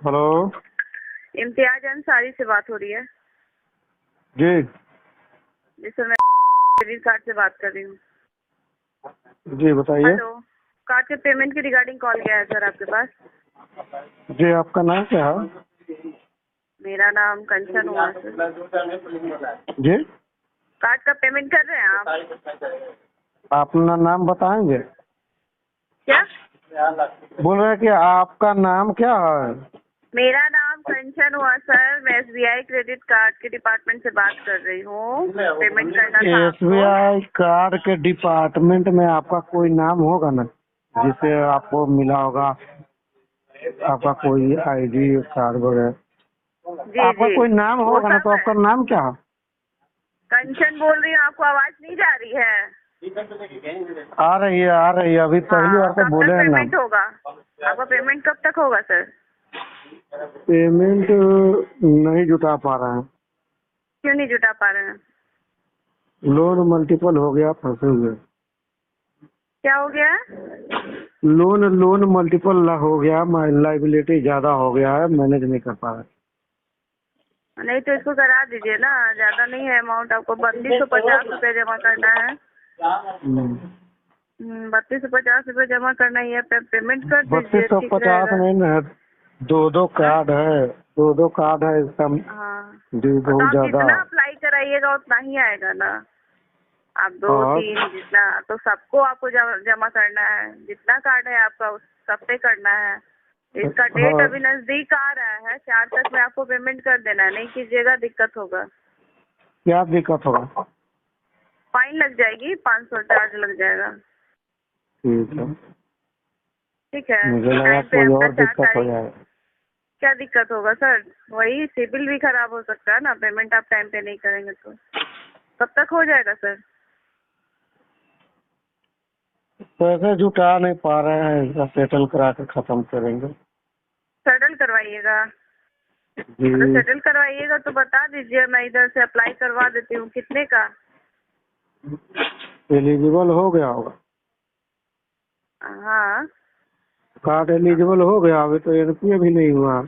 Hello. Imtiaz Ansari से बात हो रही है? जी जी सर, मैं क्रेडिट कार्ड से बात कर रही हूँ। जी बताइए। हेलो, कार्ड के पेमेंट के रिगार्डिंग कॉल गया है सर आपके पास। जी आपका नाम क्या है? मेरा नाम कंचन हुआ है सर। जी कार्ड का पेमेंट कर रहे हैं आप? अपना नाम बताएंगे? क्या? बोल रहे हैं कि आपका नाम क्या है? मेरा नाम कंचन हुआ सर। मैं SBI क्रेडिट कार्ड के डिपार्टमेंट से बात कर रही हूँ। पेमेंट करना था आपको। SBI कार्ड के डिपार्टमेंट में आपका कोई नाम होगा ना, जिसे आपको मिला होगा, आपका कोई ID कार्ड वगैरह, जी आपका जी, कोई नाम वो होगा ना, सब तो है। आपका नाम क्या है? कंचन बोल रही हूँ, आपको आवाज नहीं जा रही है? आ रही है, अभी पहली हाँ, बार तो कब बोले तक हैं नाम। पेमेंट होगा? आपका पेमेंट कब तक होगा सर? पेमेंट नहीं जुटा पा रहे हैं। क्यों नहीं जुटा पा रहे हैं? लोन मल्टीपल हो गया, फंसे हुए। क्या हो गया? लोन मल्टीपल हो गया, लाइबिलिटी ज्यादा हो गया है, मैनेज नहीं कर पा रहा। नहीं तो इसको करा दीजिए ना। ज्यादा नहीं है अमाउंट, आपको 3250 रुपये जमा करना है। 3250 रुपये जमा करना ही है। पेमेंट कर दीजिए, ठीक 3250 रहेगा। नहीं ना, दो हाँ कार्ड है, इसका हाँ, ड्यू और तो बहुत आप ज्यादा जितना है। अप्लाई कराइएगा उतना ही आएगा ना। आप 2 हाँ 3 जितना, तो सबको आपको जमा करना है। जितना कार्ड है आपका उस सब पे करना है। इसका डेट हाँ, अभी नजदीक आ रहा है, 4 तक में आपको पेमेंट कर देना है। नहीं कीजिएगा दिक्कत होगा। क्या दिक्कत होगा? फाइन लग जाएगी, 500 चार्ज लग जाएगा। ठीक है, ठीक है, मुझे लगा टाइम पे कोई आपका और 4 दिक्कत हो तारीख। जाएगा। क्या दिक्कत होगा सर? वही सिबिल भी खराब हो सकता है ना, पेमेंट आप टाइम पे नहीं करेंगे तो। कब तक हो जाएगा सर? पैसे जुटा नहीं पा रहे हैं, इसका सेटल करा के खत्म करेंगे। सेटल करवाइएगा। अगर जी सेटल करवाइएगा तो बता दीजिए, मैं इधर से अप्लाई करवा देती हूँ। कितने का? एलिजिबल हो गया होगा, हाँ, कार्ड एलिजिबल हो गया, अभी तो NPA भी नहीं हुआ,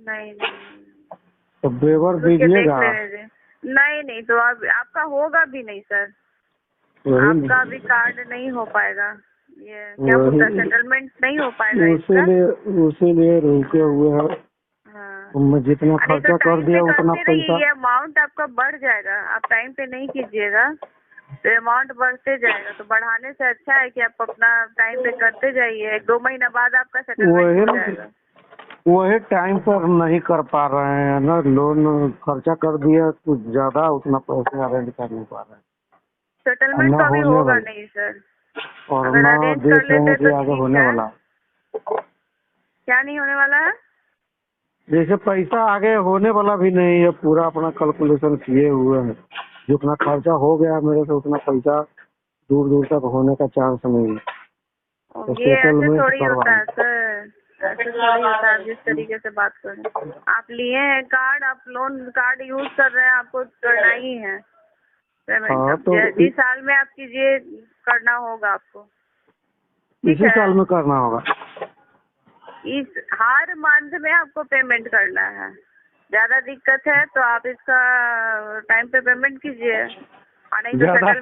नहीं नहीं, तो वेवर रुक के देख दीजिएगा। लेने दे। नहीं नहीं, तो अब आपका होगा भी नहीं सर। वही आपका अभी कार्ड नहीं हो पाएगा। ये क्या बोलता है, वही सेटलमेंट नहीं हो पाएगा इसका। उसीलिए रुके हुए हैं। हाँ, तो मैं जितना अरे तो खर्चा कर टाइम पे दिया उतना करते रहिए, पैसा। ये अमाउंट आपका बढ़ जाएगा। आप टाइम पे नहीं कीजिएगा तो अमाउंट बढ़ते जाएगा। तो बढ़ाने से अच्छा है कि आप अपना टाइम पे करते जाइए। 1 2 महीना बाद आपका सेटलमेंट हो वही जाएगा। वही टाइम पर नहीं कर पा रहे हैं ना, लोन खर्चा कर दिया कुछ ज्यादा, उतना पैसे अरेंज कर नहीं पा रहे हैं, और सेटलमेंट ना तो अभी होने होगा वाला, नहीं सर। और अगर ना अरेंज कर देख रहे हैं लेते कि तो आगे ठीक होने है। वाला। क्या नहीं होने वाला है? जैसे पैसा आगे होने वाला भी नहीं है, पूरा अपना कैलकुलेशन किए हुए हैं, जितना खर्चा हो गया मेरे से उतना पैसा दूर दूर तक होने का चांस नहीं है, तो ये ऐसे सेटलमेंट थोड़ी होता है करवाना। सर। ऐसे थोड़ी होता है। आप जिस तरीके से बात कर रहे हैं, आप लिए हैं कार्ड, आप लोन कार्ड यूज कर रहे हैं, आपको करना ही है पेमेंट। हाँ अब तो जिस साल में आप कीजिए, करना होगा आपको। ठीक इसी साल है, में करना होगा। इस हर मंथ में आपको पेमेंट करना है। ज्यादा दिक्कत है तो आप इसका टाइम पे पेमेंट कीजिए, और नहीं तो ज्यादा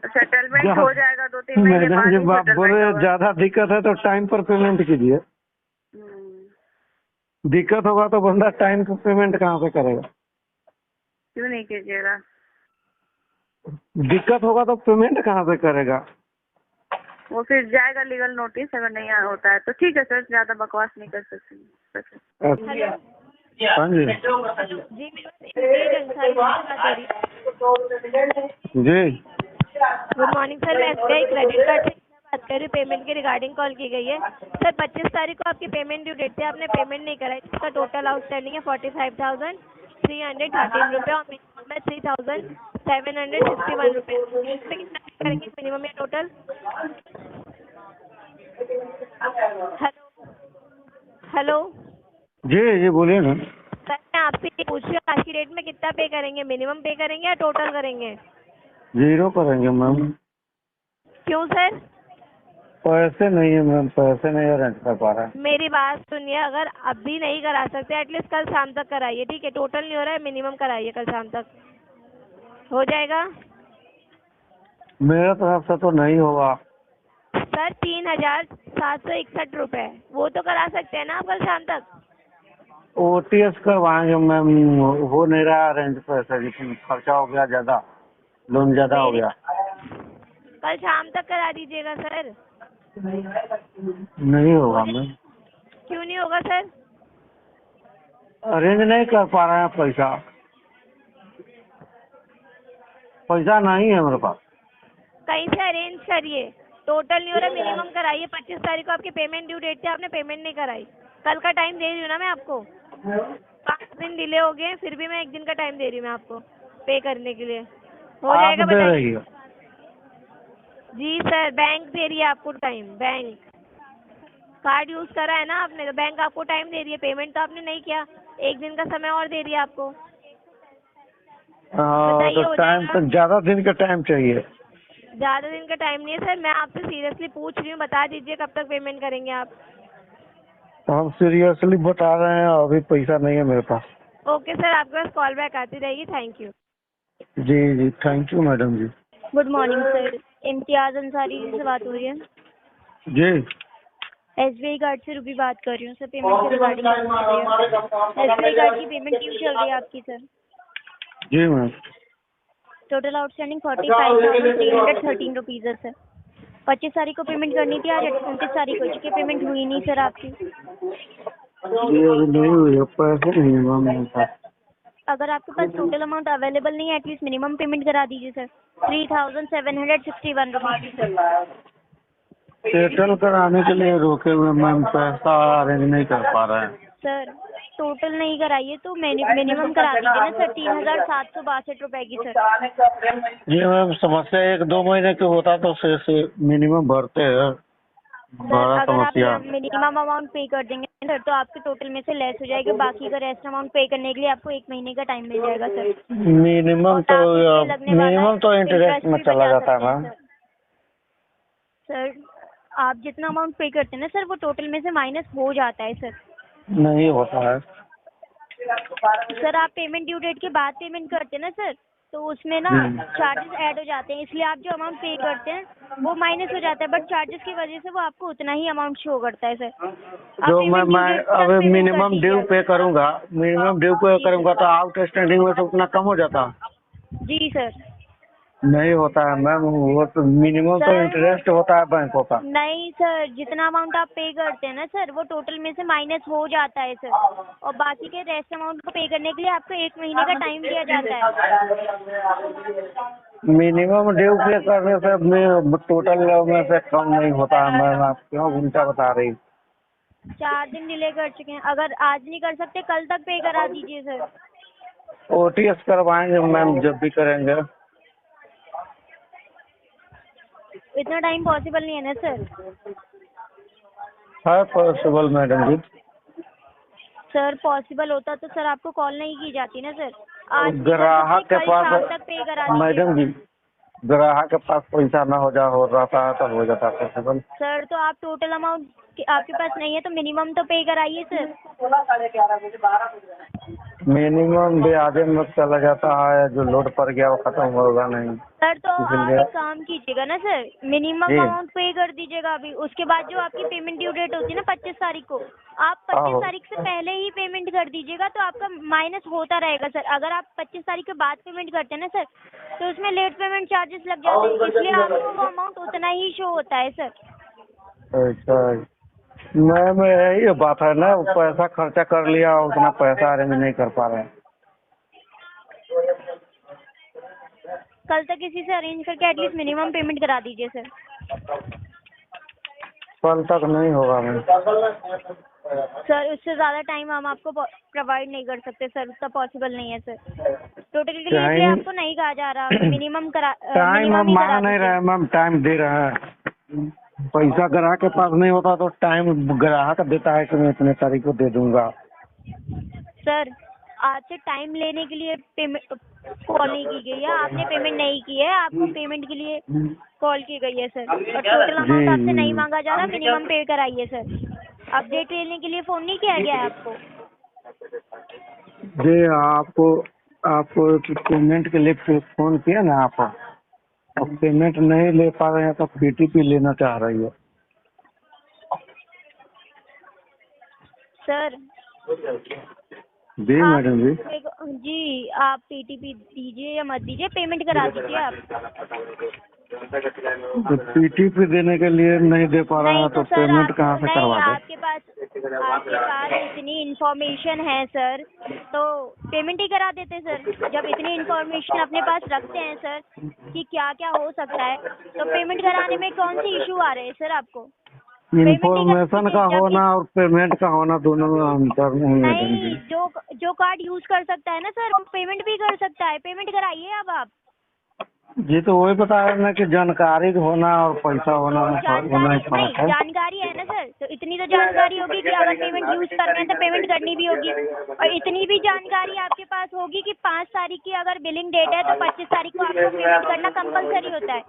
सेटलमेंट हो जाएगा। 2 3 महीने मैडम बाद ही जब आप बोले सेटलमेंट होगा। ज्यादा दिक्कत है तो टाइम पर पेमेंट कीजिए। दिक्कत होगा तो बंदा टाइम पर पेमेंट कहाँ से करेगा? क्यों नहीं कीजिएगा? दिक्कत होगा तो पेमेंट कहाँ से करेगा? वो फिर जाएगा लीगल नोटिस। अगर नहीं होता है तो ठीक है सर, ज्यादा बकवास नहीं कर सकते। अच्छा, हाँ जी जी मेरी अंसारी से बात हो रही है। जी। गुड मॉर्निंग सर, मैं SBI क्रेडिट कार्ड से बात कर रही हूँ। पेमेंट की रिगार्डिंग कॉल की गई है सर। 25 तारीख को आपकी पेमेंट ड्यू डेट थी, आपने पेमेंट नहीं कराई। इसका टोटल आउटस्टैंडिंग है 45,313 रुपये और मिनिमम है 3,761 रुपये। इस पे कितना पे करेंगे मिनिमम या टोटल? हेलो हेलो जी बोलिए ना। सर, मैं आपसे ये पूछ रही हूँ, आज की डेट में कितना पे करेंगे? मिनिमम पे करेंगे या टोटल करेंगे? 0 करेंगे मैम। क्यों सर? पैसे नहीं है मैम, पैसे नहीं अरेंज कर पा रहे हैं। मेरी बात सुनिए, अगर अभी नहीं करा सकते एटलीस्ट कल शाम तक कराइए, ठीक है? टोटल नहीं हो रहा है, मिनिमम कराइए, कल शाम तक हो जाएगा। मेरे तरफ से तो नहीं होगा। सर 3,761 रुपए, वो तो करा सकते हैं ना आप कल शाम तक? ओटीएस करवाएंगे मैम, हो नहीं रहा अरेंज पैसा, लेकिन खर्चा हो गया ज्यादा, लोन ज्यादा हो गया। कल शाम तक करा दीजिएगा सर। नहीं होगा मैम, क्यों नहीं होगा सर? अरेंज नहीं कर पा रहे हैं पैसा, पैसा नहीं है मेरे पास। कहीं से अरेंज करिए, टोटल नहीं हो रहा, मिनिमम कराइए। 25 तारीख को आपकी पेमेंट ड्यू डेट थी, आपने पेमेंट नहीं कराई। कल का टाइम दे रही हूँ ना मैं आपको, 5 दिन डिले हो गए, फिर भी मैं 1 दिन का टाइम दे रही हूँ मैं आपको पे करने के लिए। हो जाएगा आप दे बताइए। रही है? जी सर, बैंक दे रही है आपको टाइम, बैंक कार्ड यूज करा है ना आपने, तो बैंक आपको टाइम दे रही है। पेमेंट तो आपने नहीं किया, 1 दिन का समय और दे रही है आपको। बताइए, तो हो टाइम जाएगा? तो ज्यादा दिन का टाइम चाहिए। ज्यादा दिन का टाइम नहीं है सर, मैं आपसे सीरियसली पूछ रही हूँ, बता दीजिए कब तक पेमेंट करेंगे आप? तो हम सीरियसली बता रहे हैं, अभी पैसा नहीं है मेरे पास। ओके सर, आपके पास कॉल बैक आती रहेगी। Thank you. जी जी, thank you madam ji. Good morning sir, Imtiyaz Ansari ji से बात हो रही है? जी एसबीआई कार्ड से रूबी बात कर रही हूँ सर, पेमेंट के रिगार्डिंग। एसबीआई कार्ड की पेमेंट क्यों चल रही है आपकी सर? जी मैम। टोटल आउटस्टैंडिंग 45,313 रुपीज़ है सर। 25 तारीख को पेमेंट करनी थी, आज 29 तारीख हो चुकी है, पेमेंट हुई नहीं सर आपकी। जी अभी नहीं हुई है, पैसे नहीं है मैम मेरे पास। अगर आपके पास टोटल अमाउंट अवेलेबल नहीं है, एटलीस्ट मिनिमम पेमेंट करा दीजिए सर। 3,761 rupees sir. सेटल कराने के लिए रोके हुए मैम, पैसा अरेंज नहीं कर पा रहे हैं। सर टोटल नहीं कराइए तो मिनिमम करा दीजिए ना सर, 3,762 रुपए की सर। ये मैम समस्या 1-2 महीने की होता तो से मिनिमम भरते हैं। सर बड़ा अगर आप समस्या। मिनिमम अमाउंट पे कर देंगे सर तो आपके टोटल में से लेस हो जाएगा, बाकी का रेस्ट अमाउंट पे करने के लिए आपको 1 महीने का टाइम मिल जाएगा सर। मिनिमम तो इंटरेस्ट में चला जाता है मैम। सर आप जितना अमाउंट पे करते हैं ना सर, वो टोटल में से माइनस हो जाता है सर। नहीं होता है सर आप पेमेंट ड्यू डेट के बाद पेमेंट करते हैं ना सर, तो उसमें ना चार्जेस ऐड हो जाते हैं, इसलिए आप जो अमाउंट पे करते हैं वो माइनस हो जाता है, बट चार्जेस की वजह से वो आपको उतना ही अमाउंट शो करता है सर। जो मैं अब मिनिमम ड्यू पे करूँगा, तो आउटस्टैंडिंग में तो उतना कम हो जाता। जी सर। नहीं होता है मैम, वो तो मिनिमम तो इंटरेस्ट होता है बैंकों का। नहीं सर, जितना अमाउंट आप पे करते हैं ना सर, वो टोटल में से माइनस हो जाता है सर, और बाकी के रेस्ट अमाउंट को पे करने के लिए आपको 1 महीने का टाइम दिया जाता है। मिनिमम ड्यू पे करने से टोटल में से कम नहीं होता है मैम, आप क्यों उल्टा बता रही? 4 दिन डिले कर चुके हैं, अगर आज नहीं कर सकते कल तक पे करा दीजिए सर। ओटीएस करवाएंगे मैम, जब भी करेंगे। इतना टाइम पॉसिबल नहीं है ना सर? है पॉसिबल मैडम जी। सर पॉसिबल होता तो सर आपको कॉल नहीं की जाती ना सर। आज ग्राहक के कल शाम पास तक पे करा दीजिए मैडम जी, ग्राहक के पास पैसा ना हो जाता है तो हो जाता है पॉसिबल। सर। तो आप टोटल अमाउंट आपके पास नहीं है तो मिनिमम तो पे कराइए सर। मिनिमम ब्याज में चला जाता है, जो लोड पड़ गया वो खत्म होगा नहीं। सर तो आप एक काम कीजिएगा ना सर, मिनिमम अमाउंट पे कर दीजिएगा अभी, उसके बाद जो आपकी पेमेंट ड्यू डेट होती है ना 25 तारीख को, आप 25 तारीख से पहले ही पेमेंट कर दीजिएगा, तो आपका माइनस होता रहेगा सर। अगर आप 25 तारीख के बाद पेमेंट करते हैं ना सर, तो उसमें लेट पेमेंट चार्जेस लग जाते हैं, इसलिए आपको वो अमाउंट उतना ही शो होता है सर। अच्छा मैम, यही बात है ना, पैसा खर्चा कर लिया, उतना पैसा अरेंज नहीं कर पा रहे हैं। कल तक किसी से अरेंज करके एटलीस्ट मिनिमम पेमेंट करा दीजिए सर। कल तक नहीं होगा मैम। सर उससे ज़्यादा टाइम हम आपको प्रोवाइड नहीं कर सकते सर, उतना पॉसिबल नहीं है सर। टोटल के लिए इसलिए आपको नहीं कहा जा रहा, मिनिमम टाइम हम मांग नहीं रहे मैम, टाइम दे रहे हैं। पैसा ग्राहक के पास नहीं होता तो टाइम ग्राहक देता है कि मैं इतने तारीख को दे दूंगा। सर आपसे टाइम लेने के लिए पेमेंट कॉल नहीं की गई है, आपने पेमेंट नहीं की है, आपको पेमेंट के लिए कॉल की गई है सर। और टोटल अमाउंट आपसे नहीं मांगा जा रहा, मिनिमम पे कराइए सर। अपडेट लेने के लिए फोन नहीं किया गया है आपको? जी आपको पेमेंट के लिए फोन किया ना आप, अब पेमेंट नहीं ले पा रहे हैं तो पीटीपी लेना चाह रही है सर जी मैडम जी। जी आप पीटीपी दीजिए या मत दीजिए, पेमेंट करा दीजिए आप। तो पीटीपी देने के लिए नहीं दे पा रहा है तो सर पेमेंट कहाँ से नहीं, करवा दे? आपके पास इतनी इन्फॉर्मेशन है सर, तो पेमेंट ही करा देते सर। जब इतनी इन्फॉर्मेशन अपने पास रखते हैं सर कि क्या क्या हो सकता है, तो पेमेंट कराने में कौन सी इशू आ रहे हैं सर आपको? इन्फॉर्मेशन का होना और पेमेंट का होना दोनों में अंतर है मैडम नहीं, जी। जो कार्ड यूज कर सकता है ना सर, वो पेमेंट भी कर सकता है। पेमेंट कराइए अब आप। जी तो वही बता रहे हैं ना कि जानकारी होना और पैसा होना में होना ही फर्क है। जानकारी है ना सर, तो इतनी तो जानकारी होगी कि अगर पेमेंट यूज कर रहे हैं तो पेमेंट करनी भी होगी। और इतनी भी जानकारी आपके पास होगी कि 5 तारीख की अगर बिलिंग डेट है तो 25 तारीख को आपको पेमेंट करना कंपलसरी होता है।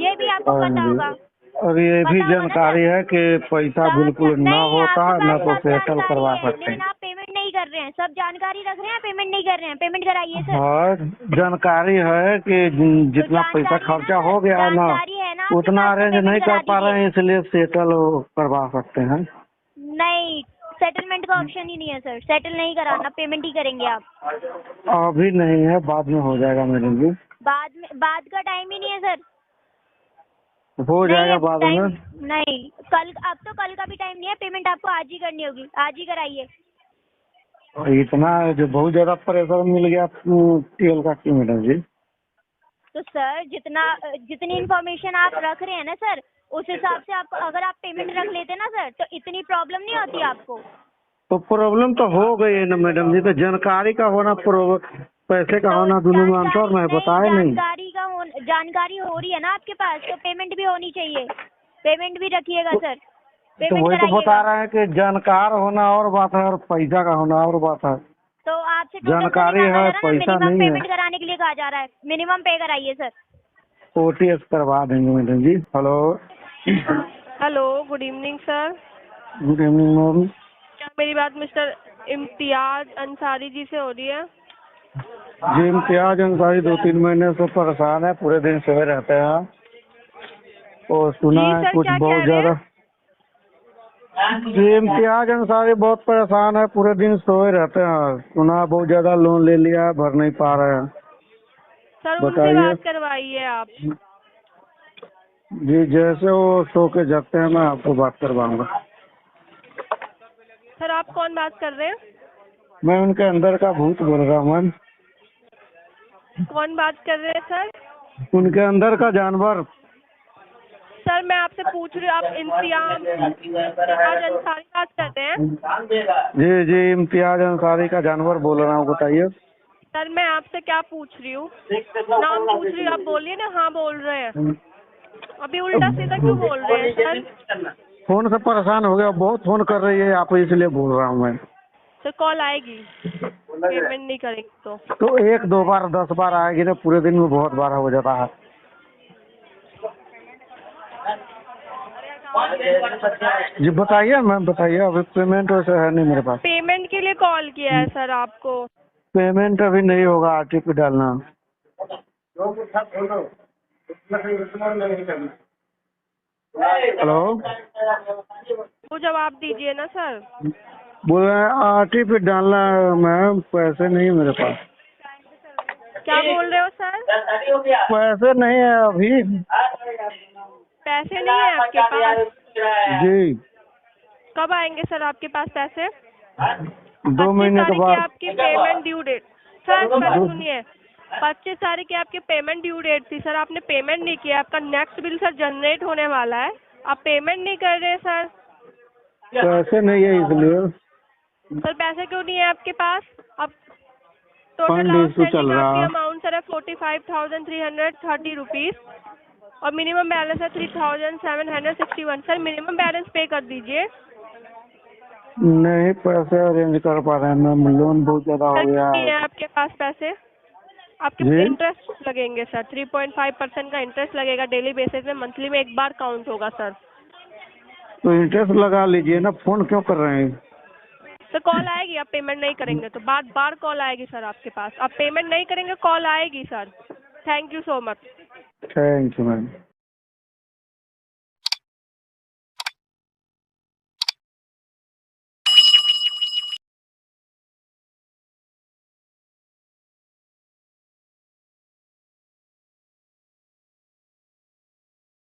ये भी आपको पता होगा। और ये भी जानकारी है कि पैसा बिल्कुल ना होता ना तो सेटल करवा सकते लेकिन हैं। आप पेमेंट नहीं कर रहे हैं, सब जानकारी रख रहे हैं, पेमेंट नहीं कर रहे हैं। पेमेंट कराइए सर। और जानकारी है कि जितना पैसा खर्चा हो गया है ना उतना अरेंज नहीं कर पा रहे हैं, इसलिए सेटल करवा सकते हैं। नहीं, सेटलमेंट का ऑप्शन ही नहीं है सर। सेटल नहीं कराना, पेमेंट ही करेंगे आप। अभी नहीं है, बाद में हो जाएगा मैडम जी। बाद का टाइम ही नहीं है सर। हो जाएगा बाद में। नहीं, कल, अब तो कल का भी टाइम नहीं है। पेमेंट आपको आज ही करनी होगी, आज ही कराइए। इतना जो बहुत ज्यादा प्रेशर मिल गया तेल का क्यों मैडम जी? तो सर जितनी इन्फॉर्मेशन आप रख रहे हैं ना सर, उस हिसाब से आप अगर आप पेमेंट रख लेते ना सर, तो इतनी प्रॉब्लम नहीं होती आपको। तो प्रॉब्लम तो हो गई है ना मैडम जी, तो जानकारी का होना पैसे का होना दोनों में अंतर नहीं बताए नहीं। जानकारी हो रही है ना आपके पास, तो पेमेंट भी होनी चाहिए। पेमेंट भी रखिएगा सर। तो वही तो बता रहे हैं कि जानकार होना और बात है और पैसा का होना और बात है। तो आपसे जानकारी है, पैसा नहीं है। पेमेंट कराने के लिए कहा जा रहा है, मिनिमम पे कराइए सर। ओटीएस करवा देंगे madam ji. Hello, good evening sir. Good evening ma'am. क्या मेरी बात मिस्टर इम्तियाज अंसारी जी से हो रही है? जी इम्तियाज अंसारी 2-3 महीने से परेशान है, पूरे दिन सोए रहते हैं और सुना है कुछ बहुत ज्यादा। जी इम्तियाज अंसारी बहुत परेशान है, पूरे दिन सोए रहते हैं, सुना बहुत ज्यादा लोन ले लिया है, भर नहीं पा रहे हैं। सर उनसे बात करवाइए आप। जी जैसे वो सो के जगते हैं मैं आपको बात करवाऊंगा। सर आप कौन बात कर रहे हैं? मैं उनके अंदर का भूत बोल रहा हूँ मैम। कौन बात कर रहे हैं सर? उनके अंदर का जानवर। सर मैं आपसे पूछ रही हूँ, आप इम्तियाज अंसारी बात करते हैं? जी इम्तियाज अंसारी का जानवर बोल रहा हूँ, बताइए। सर मैं आपसे क्या पूछ रही हूँ, नाम पूछ रही हूँ, आप बोलिए ना। हाँ बोल रहे हैं। अभी उल्टा सीधा क्यों बोल रहे हैं सर? फोन से परेशान हो गया, बहुत फोन कर रही है आप, इसलिए बोल रहा हूँ मैं। सर कॉल आएगी, पेमेंट नहीं करेंगे तो 1-2 बार 10 बार आएगी ना, पूरे दिन में बहुत बार हो जाता है। जी बताइए मैम, बताइए। अभी पेमेंट वैसे है नहीं मेरे पास। पेमेंट के लिए कॉल किया है सर आपको। पेमेंट अभी नहीं होगा, आरटीपी डालना। हेलो, वो जवाब दीजिए ना सर। बोल रहे हैं आरटीपी डालना है मैम, पैसे नहीं है मेरे पास। क्या बोल रहे हो सर? पैसे नहीं है अभी। पैसे नहीं है आपके पास? जी। कब आएंगे सर आपके पास पैसे? 2 महीने के बाद। आपकी पेमेंट ड्यू डेट सर सुनिए, 25 तारीख की आपकी पेमेंट ड्यू डेट थी सर, आपने पेमेंट नहीं किया। आपका नेक्स्ट बिल सर जनरेट होने वाला है, आप पेमेंट नहीं कर रहे सर। पैसे नहीं है इसलिए। सर पैसे क्यों नहीं है आपके पास? अब फंड टोटल इशू चल रहा है। अमाउंट सर है 45,330 रुपीज और मिनिमम बैलेंस है 3,761। सर मिनिमम बैलेंस पे कर दीजिए। नहीं पैसे अरेंज कर पा रहे हैं मैम, लोन बहुत ज्यादा हो सर गया कितनी है। है आपके पास पैसे? आपके जी? इंटरेस्ट लगेंगे सर, 3.5% का इंटरेस्ट लगेगा डेली बेसिस में, मंथली में एक बार काउंट होगा सर। तो इंटरेस्ट लगा लीजिए ना, फोन क्यों कर रहे हैं? सर कॉल आएगी, आप पेमेंट नहीं करेंगे तो बार बार कॉल आएगी सर आपके पास। आप पेमेंट नहीं करेंगे कॉल आएगी sir. Thank you so much. Thank you ma'am.